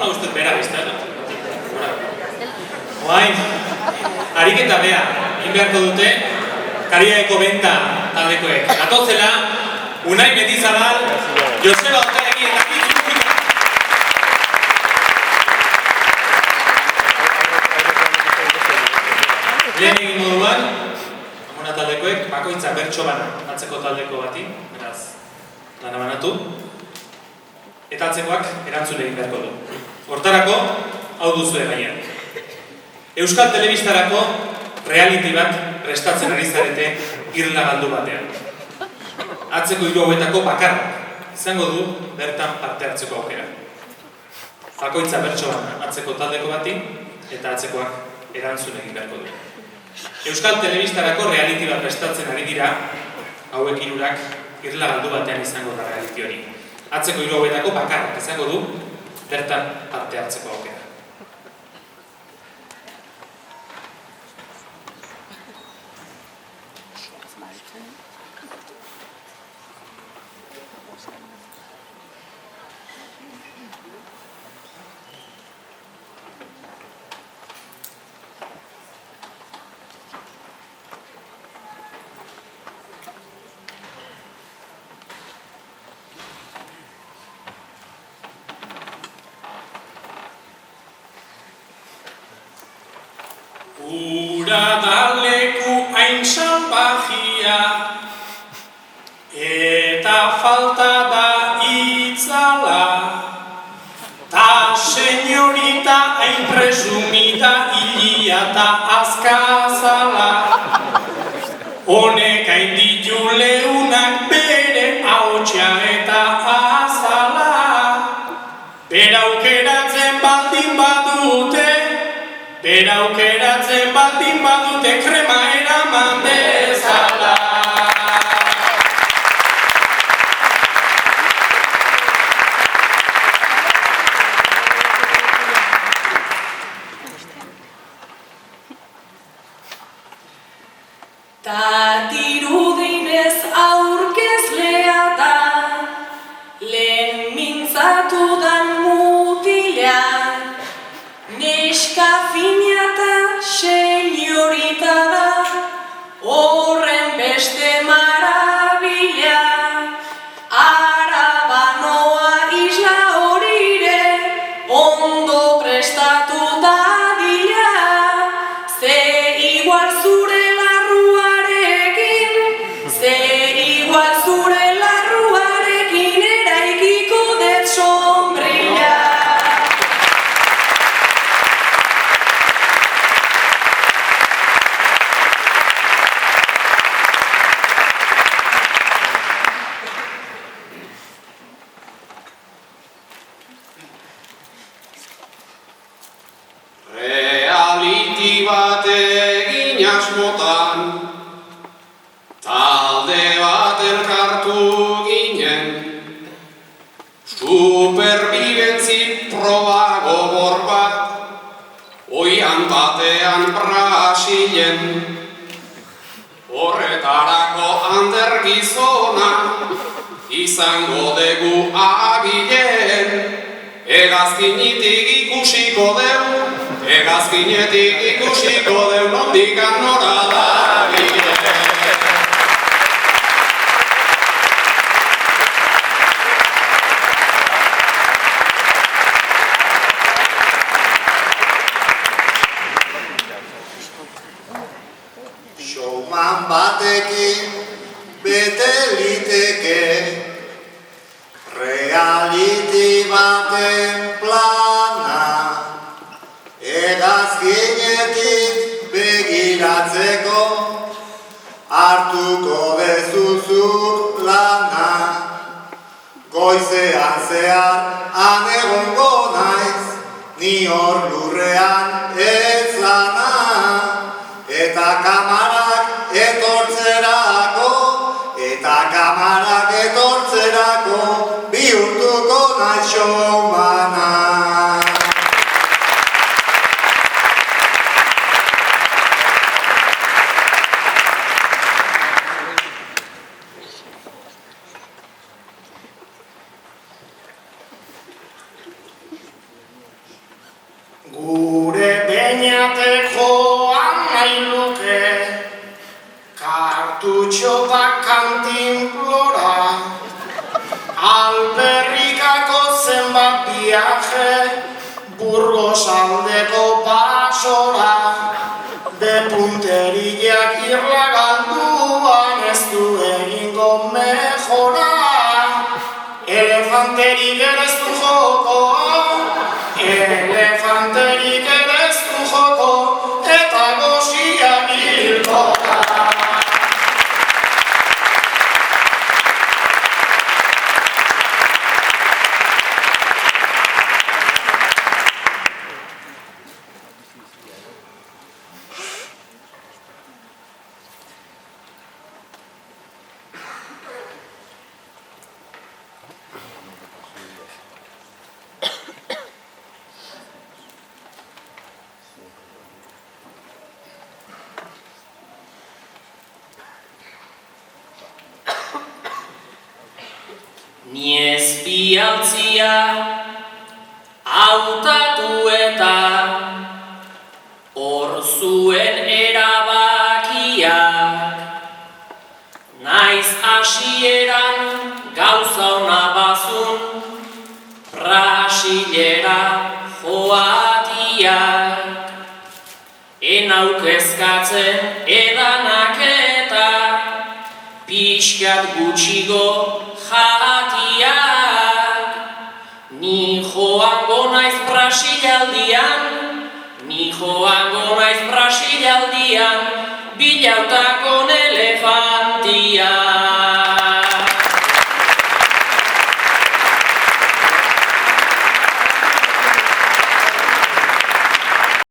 mikrofono guztet bera bizten. Oain, ariketa bea, inbeharko dute, Kariaeko Benta taldekoek. Atotzela, Unai Mendizabal, Joseba Otaregi eta Kitz Musika. Lehen egin moduan, Amona taldekoek, bakoitza bertso bana atzeko taldeko bati, beraz, lana banatu, eta atzekoak erantzun egin beharko du. Hortarako, hau duzue gainean. Euskal Telebistarako reality bat prestatzen ari zarete irla galdu batean. Atzeko hiru hauetako bakarrak izango du bertan parte hartzeko aukera. Bakoitza bertso bana atzeko taldeko bati eta atzekoak erantzun egin beharko du. Euskal Telebistarako reality bat prestatzen ari dira, hauek hirurak irla galdu batean izango da reality hori. Atzeko hiru hauetako bakarrak izango du bertan parte hartzeko aukera. Ura da leku hain salbajia, eta falta da itzala, ta senyorita hain presumita hilia ta azkazala. Honek hain ditu leunak bere ahotsa eta azala, beraukeratzen baldin badute, beraukeratzen baldin badute krema eraman dezala. Ta dirudinez aurkezlea da, lehen mintzatu dan mutila, neska fina eta senyorita da, horren beste marabila. Arabanoa isla horire, ondo prestatu dadila, ze igual zure larruarekin, ze igual zure larruarekin eraikiko det sombrilla. Reality bat egin asmotan, talde bat elkartu ginen, superbibentzi proba gogor bat, oian batean Brasilen. Horretarako Ander gizona izango dugu abilen, hegazkinetik ikusiko deu, hegazkinetik ikusiko deu nondikan nora dabilen. Showman batekin bete liteke, reality baten plana, hegazkinetik begiratzeko hartuko dezuzuk lana. Goizean zehar han egongo naiz, ni hor lurrean ez lana, eta kamarak etortzerako bihurtuko naiz showmana. Beñatek joan nahi luke kartutxo bat kantinplora, Alberrikako zenbat viaje Burgos aldeko pasora, de punteriak irla galduan ez du egingo mejora. Elefanterik ere ez du joko, elefanterik ere ez du joko, eta goxiak hilko da. Ni ez bialtzia hautatu eta hor zuen erabakiak, naiz hasieran gauza ona bazun Brasilera joatiak, enauk eskatzen edanak eta pixkat gutxigo jatiak. Ni joango naiz Brasilaldian, ni joango naiz Brasilaldian, bilautakon elefantiak.